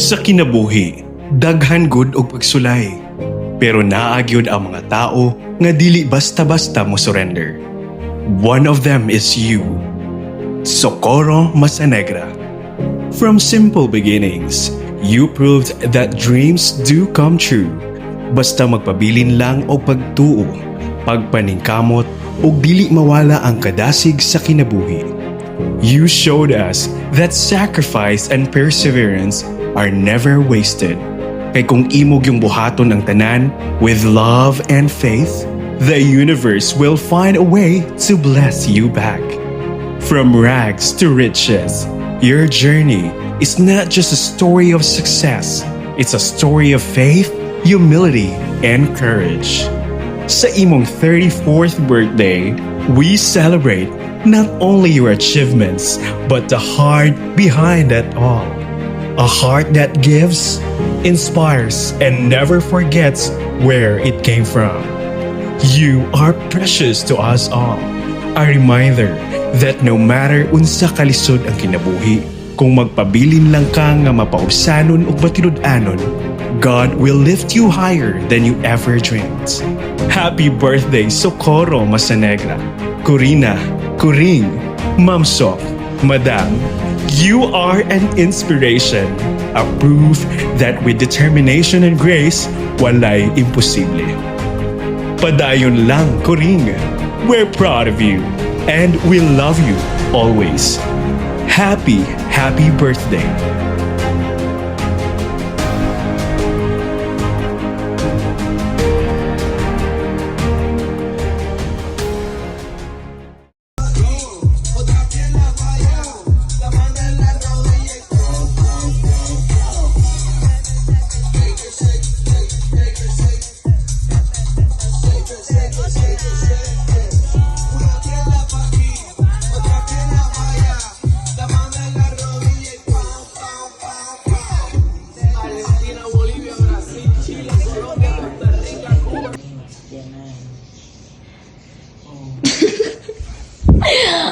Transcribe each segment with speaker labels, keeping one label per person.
Speaker 1: Sa kinabuhi, daghan gud og pagsulay. Pero naagyod ang mga tao nga dili basta-basta mo surrender. One of them is you, Socorro Masanegra. From simple beginnings, you proved that dreams do come true. Basta magpabilin lang o pagtuo, pagpaningkamot o dili mawala ang kadasig sa kinabuhi. You showed us that sacrifice and perseverance are never wasted. Kay kung imog yung buhaton ng tanan with love and faith, the universe will find a way to bless you back. From rags to riches, your journey is not just a story of success. It's a story of faith, humility, and courage. Sa imong 34th birthday, we celebrate not only your achievements, but the heart behind it all. A heart that gives, inspires, and never forgets where it came from. You are precious to us all. A reminder that no matter unsa kalisod ang kinabuhi, kung magpabilin lang ka nga mapaubsanon o batinud-anon, God will lift you higher than you ever dreamed. Happy birthday, Socorro Masanegra, Corina, Kuring, Ma'am Sok, Madam. You are an inspiration, a proof that with determination and grace, walay imposible. Padayon lang, Kuring. We're proud of you, and we love you always. Happy birthday.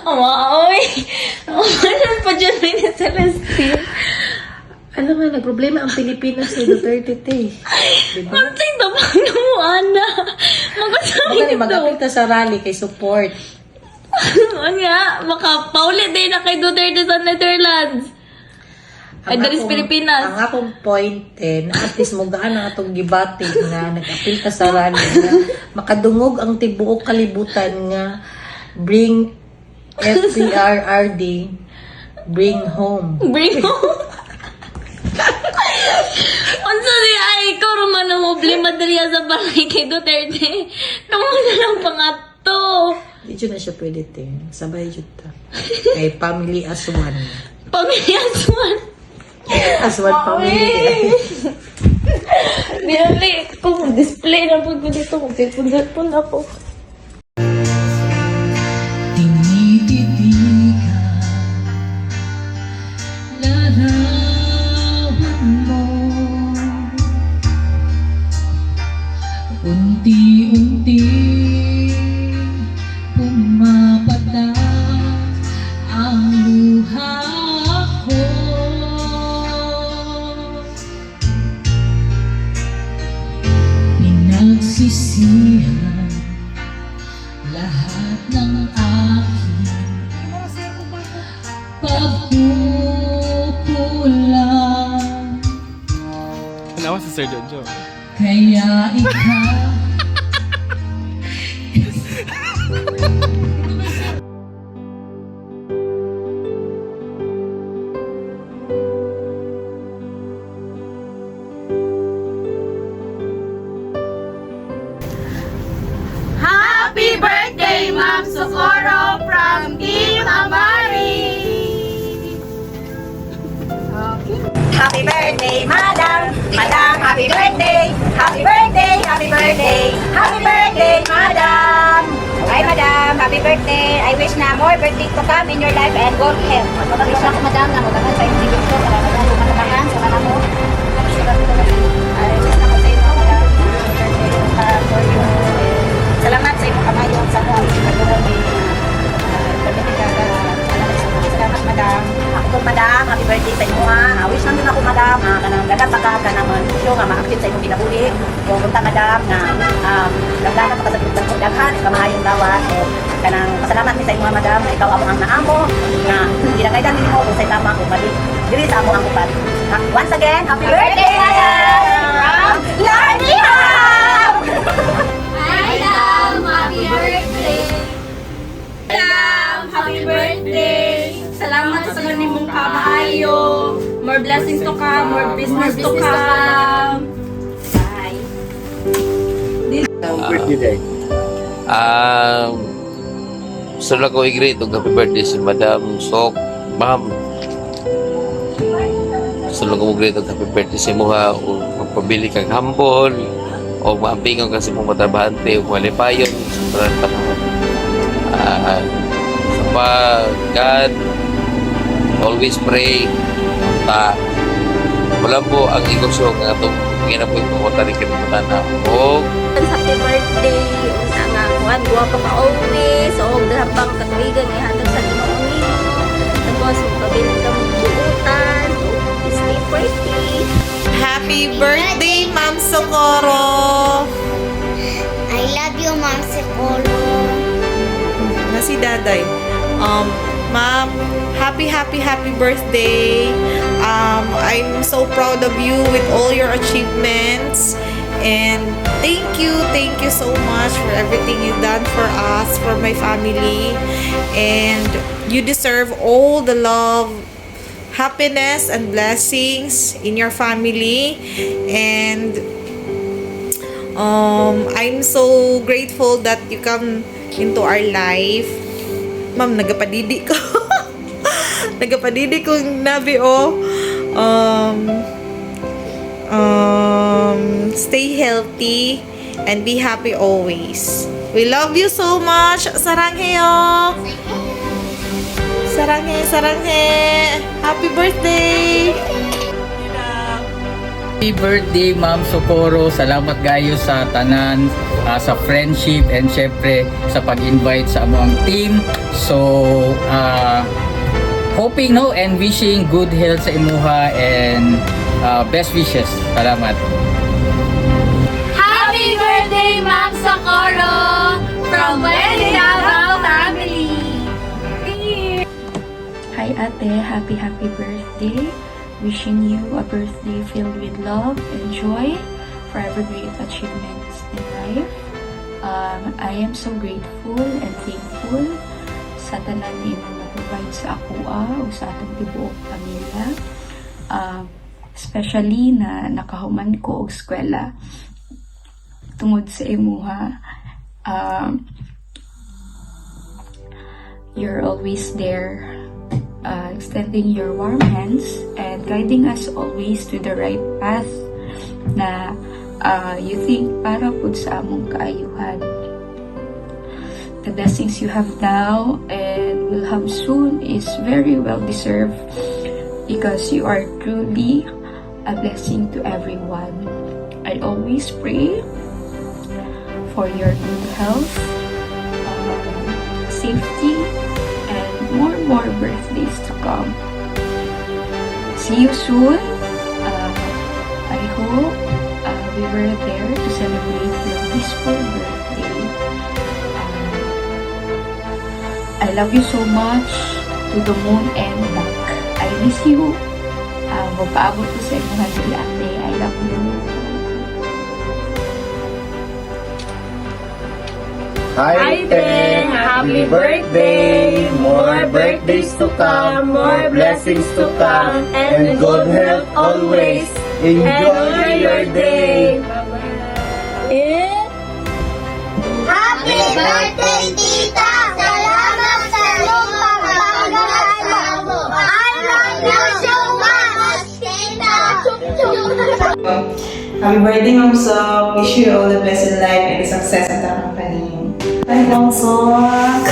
Speaker 2: Oy! Ano pa dyan rin ni Celestine?
Speaker 3: Alam nga, nagproblema ang Pilipinas sa Duterte, te. Diba?
Speaker 2: Ang tingnan mo mo, Ana. Magkasabi
Speaker 3: Magaling
Speaker 2: nito.
Speaker 3: mag-apit ka sa rally kay support.
Speaker 2: Ano nga? Makapaulit din na kay Duterte sa Netherlands. Ay, dali sa Pilipinas.
Speaker 3: Ang akong point, na at least mugaan ang atong gibati nga nag-apil ka sa rally nga makadungog ang tibuok kalibutan nga bring FPRRD, bring home.
Speaker 2: Bring home. Unsa di ay ikaw naman ang problema dali sa balay kay Duterte. Kamo na lang pangato.
Speaker 3: Di dyan na siya pwede, te. Sabay dyan ta. Kay family as one.
Speaker 2: Pamilya Aswan.
Speaker 3: As one family.
Speaker 2: Dinali, kung display na po ko dito, kung tipon ako.
Speaker 4: Unti-unti pumapata ang luha ko. Pinagsisihan lahat ng aking pagkukulang.
Speaker 5: Nawa si Sir Jojo.
Speaker 4: Kaya ikaw
Speaker 2: Happy birthday, Ma'am Socorro from Team Amari!
Speaker 6: Happy birthday, Madam! Madam, happy birthday! Happy birthday! Happy birthday! Happy birthday, Madam! Hi, Madam! Happy birthday! I wish na more birthday to come in your life and good health. Wish ako, Madam, na magaman sa inyong ko. Salamat sa matatakan, sa mga mo. I wish na ko sa inyo, Madam. Happy birthday for you. Salamat sa inyong kamayon sa mga. Salamat, Madam. Ako madam, happy birthday sa inyo ha. Wish namin ako madam, kanang dagat pa ka kanang show nga ma-active sa inyong kinabuhi. So punta madam na dagdagan pa ka sa ko daghan kamahayong dawan. So kanang pasalamat mi sa inyo madam na ikaw amo ang naamo na ginagaydan ninyo kung sa tama ko mali. Dili sa amo ang upat. Once again, happy birthday madam! Lardy Ham!
Speaker 2: Happy birthday! Happy birthday! Salamat sa ganing mong kamaayo. More blessings to come, more business to come. Bye.
Speaker 7: Gusto lang ko i-greet og happy birthday si Madam Sok. Ma'am, gusto lang ko i-greet og happy birthday si Muha o magpabili kang hambol o maambingon kasi mong matrabahante o malipayon sa parang panahon. Sa God, always pray. Wala po ang igosyo nga itong ginapoy po ko tarik kinimutan na o
Speaker 2: Happy birthday! Unsa nga kuan guwapo ka always. O habang katuigan ay hatag sa Ginoo ninyo. Tapos pabiling ka mong buutan. So stay pretty.
Speaker 8: Happy birthday, Ma'am Socorro!
Speaker 9: I love you, Ma'am Socorro.
Speaker 8: Na si Daday. Ma'am, happy birthday. I'm so proud of you with all your achievements. And thank you so much for everything you've done for us, for my family. And you deserve all the love, happiness, and blessings in your family. And I'm so grateful that you come into our life. Ma'am, nagapadidi ko. Nagapadidi ko nabi stay healthy and be happy always. We love you so much. Sarangheyo. Saranghe. Happy birthday.
Speaker 10: Happy birthday, Ma'am Socorro. Salamat gayo sa tanan, sa friendship, and syempre sa pag-invite sa among team. So, hoping and wishing good health sa imuha and best wishes. Salamat.
Speaker 2: Happy birthday, Ma'am Socorro! From Wendy Davao family!
Speaker 11: Hi Ate, happy birthday. Wishing you a birthday filled with love and joy, forever great achievements in life. I am so grateful and thankful sa tanan na imong na-provide sa akua o sa atong tibuok pamilya. Especially na nakahuman ko og eskwela tungod sa imuha. You're always there, extending your warm hands and guiding us always to the right path na you think para pud sa among kaayuhan. The blessings you have now and will have soon is very well deserved because you are truly a blessing to everyone. I always pray for your good health, safety, and more birthdays to come. See you soon. I hope we were there to celebrate your peaceful birthday. I love you so much to the moon and back. I miss you. Magpaabot ko sa inyo hali, Ate. I love you.
Speaker 12: Hi, Ten! Happy birthday! More birthdays to come, more blessings to come, and good health always. Enjoy your day!
Speaker 9: Happy birthday, Tita! Salamat sa iyong pagpapagalaman mo. I love you so much, Tita!
Speaker 13: Happy birthday, Ma'am Sok. Wish you all the blessed life and the success of the company. Hi, Ma'am Sok.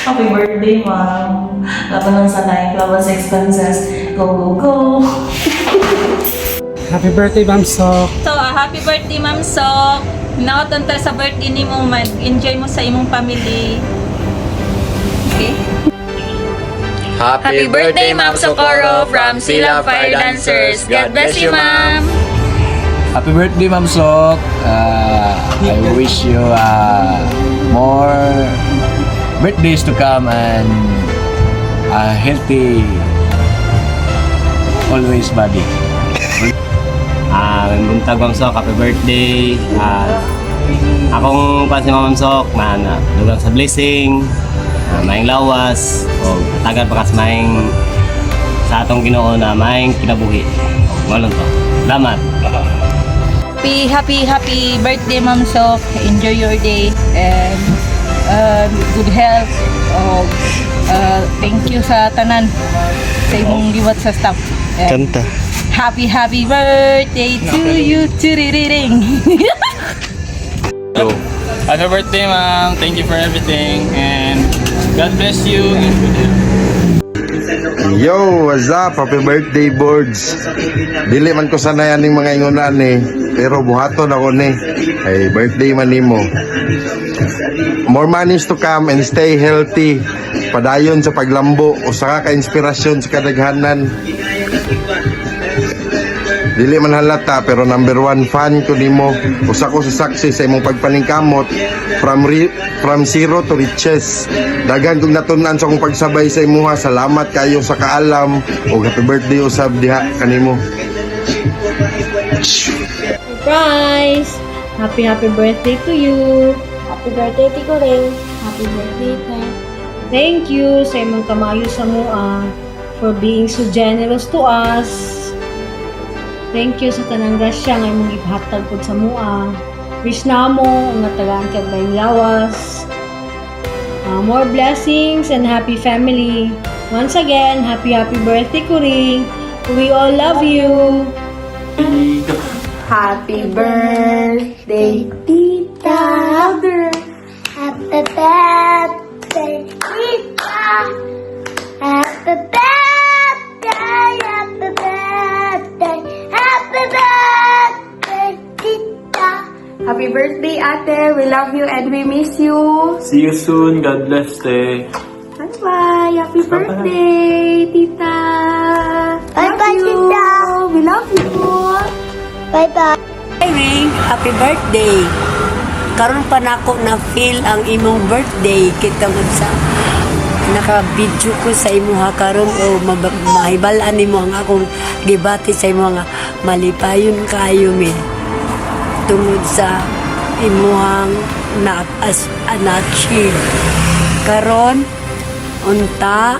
Speaker 13: Happy birthday, Ma'am. Laban lang sa life, laban sa expenses. Go, go, go.
Speaker 14: Happy birthday, Ma'am Sok.
Speaker 2: So, happy birthday, Ma'am Sok. Naoton ta sa birthday ni mo, mag-enjoy mo sa imong family. Okay?
Speaker 10: Happy birthday, Ma'am Socorro from Sila Fire Dancers. God bless you, Ma'am.
Speaker 12: Happy birthday, Ma'am Sok. I wish you more birthdays to come and a healthy always body.
Speaker 14: Buntag Ma'am Sok, happy birthday. Akong pas ni Ma'am Sok na dugang sa blessing, maing lawas, o tagal pa kas maing sa atong Ginoo na maing kinabuhi. Ngalon to. Salamat.
Speaker 11: Happy birthday, Ma'am Sok. Enjoy your day and good health. Thank you sa tanan sa imong giwat sa staff. And
Speaker 1: Kanta.
Speaker 11: happy birthday to you. Tiriring.
Speaker 5: Happy birthday, Ma'am. Thank you for everything. And God bless you.
Speaker 12: Yo, what's up? Happy birthday, boards. Dili man ko sanayan ng mga ingunan pero buhaton ako ni. Hey, birthday man nimo. More monies to come and stay healthy. Padayon sa paglambo o saka ka-inspirasyon sa kadaghanan. Dili man halata pero number 1 fan ko nimo. Usa ko sa saksi sa imong pagpaningkamot from zero to riches. Daghan kong natunan sa akong pagsabay sa imuha. Salamat kayo sa kaalam o happy birthday usab diha kanimo.
Speaker 3: Surprise! Happy birthday to you! Happy birthday, Tiko Ring! Happy birthday, Ted! Thank you sa imong kamayo sa mua for being so generous to us. Thank you sa tanang grasya nga imong ihatag pod sa mua. Wish namo nga tagaan kag maayong lawas. More blessings and happy family. Once again, happy birthday, Kuring. We all love you.
Speaker 9: Happy birthday, Tita. Happy birthday, Tita. Happy birthday, happy birthday, happy birthday, Tita.
Speaker 11: Happy birthday, Ate. We love you and we miss you.
Speaker 5: See you soon. God bless you.
Speaker 11: Bye-bye. Happy birthday, Tita.
Speaker 9: Bye-bye, Tita.
Speaker 11: We love you.
Speaker 9: Bye-bye.
Speaker 6: Ring, happy birthday. Karon pa nako na feel ang imong birthday kita mo sa naka-video ko sa imo ha karon o mahibalan nimo ang akong gibati sa imo nga malipayon kayo mi tungod sa imuhang na-achieve karon unta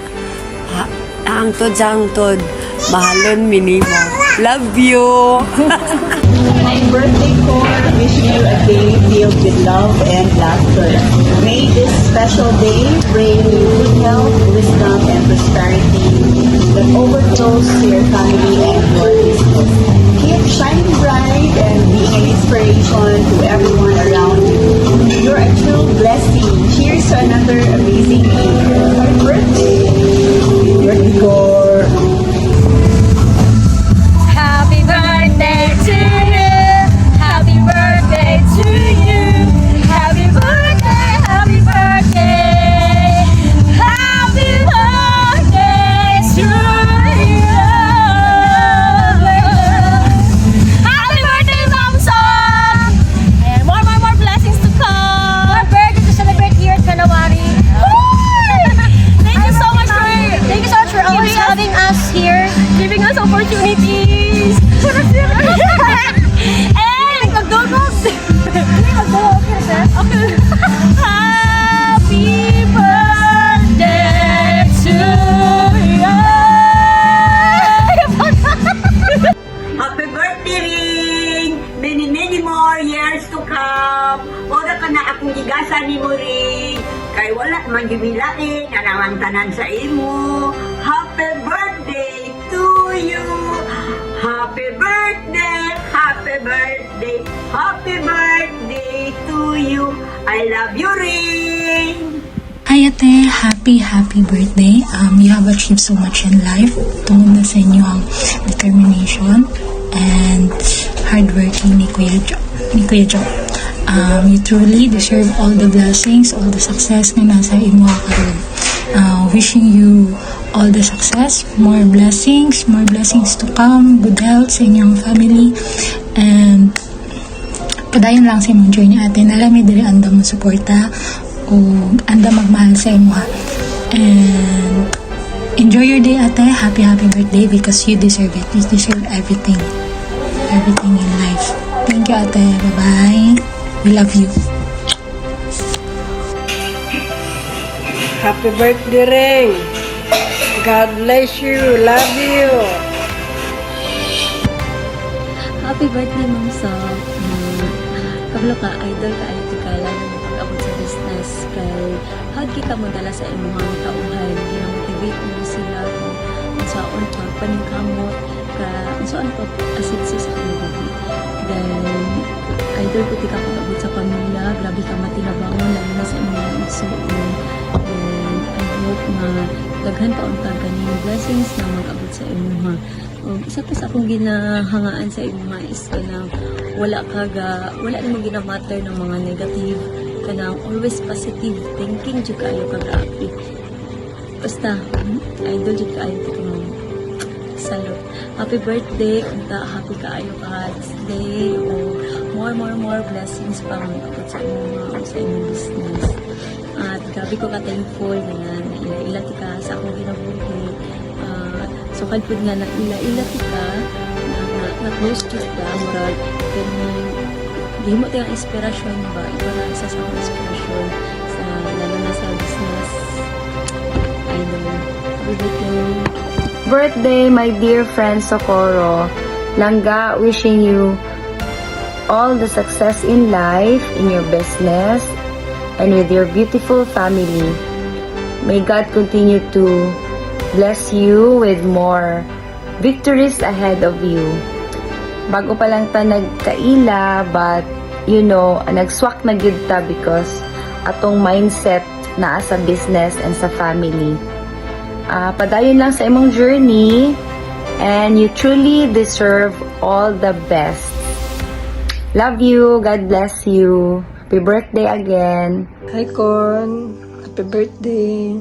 Speaker 6: hangtod sa hangtod mahalon minimo. Love you.
Speaker 13: My birthday card, wishing you a day filled with love and laughter. May this special day bring you good health, wisdom, and prosperity that overflows to your family and your business. Keep shining bright and being an inspiration to everyone around you. You're a true blessing. Cheers to another amazing year. Happy birthday! Birthday core!
Speaker 11: Happy birthday to you. Happy birthday to you. Happy birthday, happy birthday. Happy birthday to you. Happy birthday, Ma'am Sok. And more blessings to come. More birthday to celebrate here at Kanawari. Thank you so much for always having us here, giving us opportunities. And McDonald's. Okay. Happy birthday to you.
Speaker 6: Happy birthday, Ring! Many more years to come. Ora ka na akong gigasan ni mo, Ring. Kay wala man gibilain, anawang tanan sa imo. Happy birthday to you! Happy birthday! Happy birthday! Happy birthday to you! I love you, Ring!
Speaker 11: Hi Ate, happy birthday. You have achieved so much in life. Tungkol na sa inyo ang determination and hardworking ni Kuya Joe. You truly deserve all the blessings, all the success na nasa imo karon. Wishing you all the success, more blessings to come, good health sa inyong family, and padayon lang sa imong journey atin. Alam mi diri anda mo suporta o anda magmahal sa imo ha. And enjoy your day ate. Happy birthday because you deserve it. You deserve everything in life. Thank you ate. Bye-bye. We love you.
Speaker 3: Happy birthday, Ring. God bless you. Love you.
Speaker 2: Happy birthday, Ma'am Sob. Kablo ka, idol ka, ay tikala na pag-abot sa business. Kay, hag kita mo dala sa imuhang tauhan. Gina-motivate mo sila kung saan pagpaningkamot ka, kung saan pag-asitsi sa kanibabi. Then, idol ko tika pag-abot sa pamilya. Grabe ka matinabangon, lalo na sa imuhang igsuon. And I hope na daghan taon-taon kanina blessings na mag-abot sa imuha. Isa pa sa akong ginahangaan sa imuha is kanang wala namang ginamatter ng mga negative, kanang always positive thinking jud kaayo kag-api. Basta idol jud kaayo tika mo. Salute. Happy birthday, unta happy kaayo ka this day, o more blessings pa mag-abot sa imuha o sa inyong business. At grabe ko ka-thankful na ila tika sa akong ginabuhi. So kalpud nga na ila tika na close to ka murag di mo tayong inspirasyon ba? Iba na isa sa akong inspirasyon sa lalo na sa business. I know. Happy birthday.
Speaker 15: Birthday, my dear friend Socorro. Langga, wishing you all the success in life, in your business, and with your beautiful family. May God continue to bless you with more victories ahead of you. Bago pa lang ta nagkaila, but you know, nagswak na gyud ta because atong mindset na sa business and sa family. Padayon lang sa imong journey, and you truly deserve all the best. Love you. God bless you. Happy birthday again.
Speaker 3: Hi, Corn. Happy birthday.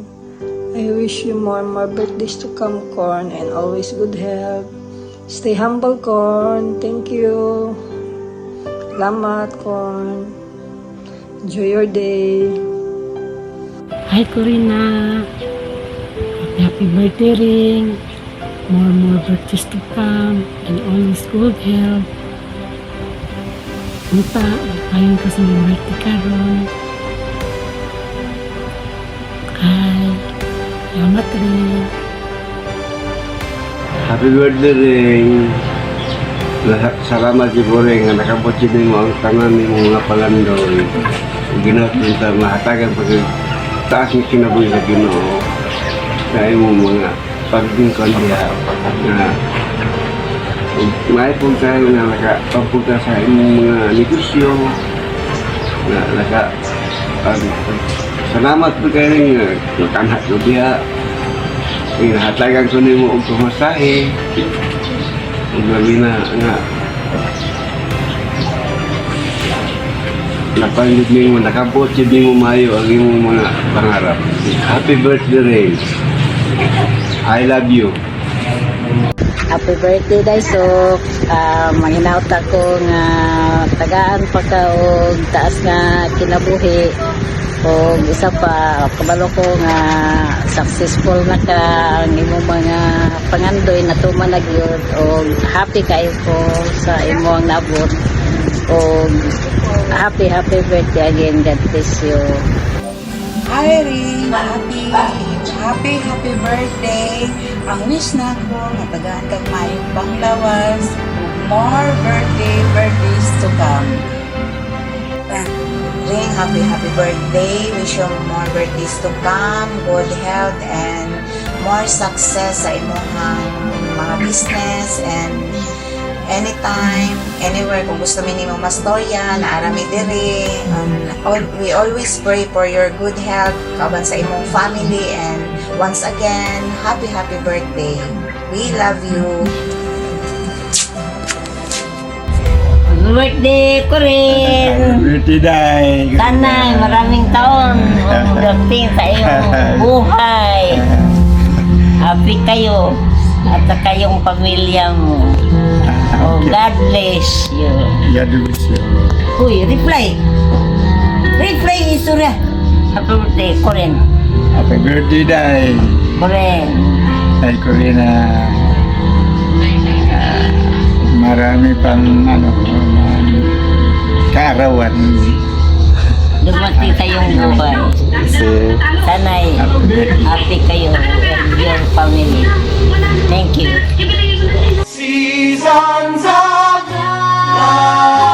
Speaker 3: I wish you more birthdays to come, Corn, and always good health. Stay humble, Corn. Thank you. Salamat, Corn. Enjoy your day.
Speaker 16: Hi, Corina. Happy birthday, Ring. More birthdays to come, and always good health. Unta, ayun ka sa mga birthday karon. Salamat rin.
Speaker 12: Happy birthday, Ring. Salamat si Ring nga nakabot mo ang tanan ni mga palandoy. Ginoo sa mahatagan pag taas ni kinabuhi sa Ginoo. Sa imong mga pagdingkon diha na may pong tayo na nakapapunta sa imong mga negosyo na salamat po kayo rin nakanhat ko diha hinahatagan ko nimo og pumasahe ug labi na nga napanggit nimo nakabot jud nimo maayo ang imong mga pangarap. Happy birthday, Ring. I love you.
Speaker 6: Happy birthday, Daisok. Mahinaut ako nga tagaan pa ka og taas nga kinabuhi. O isa pa, kabalo ko nga successful na ka ang imong mga pangandoy na tumanag-yod. O happy kayo ko sa imong nabot. O happy birthday again. God bless you.
Speaker 17: Hi, Ring. Happy birthday. Ang wish na ko, matagaan kang mayong panglawas. More birthdays to come. Ring, happy birthday. Wish you more birthdays to come, good health, and more success sa imong mga business, and anytime, anywhere, kung gusto mo nimo mastorya, naarami diri. We always pray for your good health, kaban sa imong family, and once again, happy birthday. We love you.
Speaker 2: Happy birthday ko rin.
Speaker 12: Birthday, Day.
Speaker 2: Sana maraming taon magdating sa iyong buhay. Happy kayo at sa kayong pamilya mo. Oh, God bless you.
Speaker 12: God bless you.
Speaker 2: Uy, reply. Reply, istorya. Happy birthday ko rin.
Speaker 12: Happy birthday, Day.
Speaker 2: Ko rin.
Speaker 12: Day ko rin na marami pang kaarawan.
Speaker 2: Dumating sa iyong buhay. Sana'y happy kayo and your family. Thank you.
Speaker 12: Seasons of love.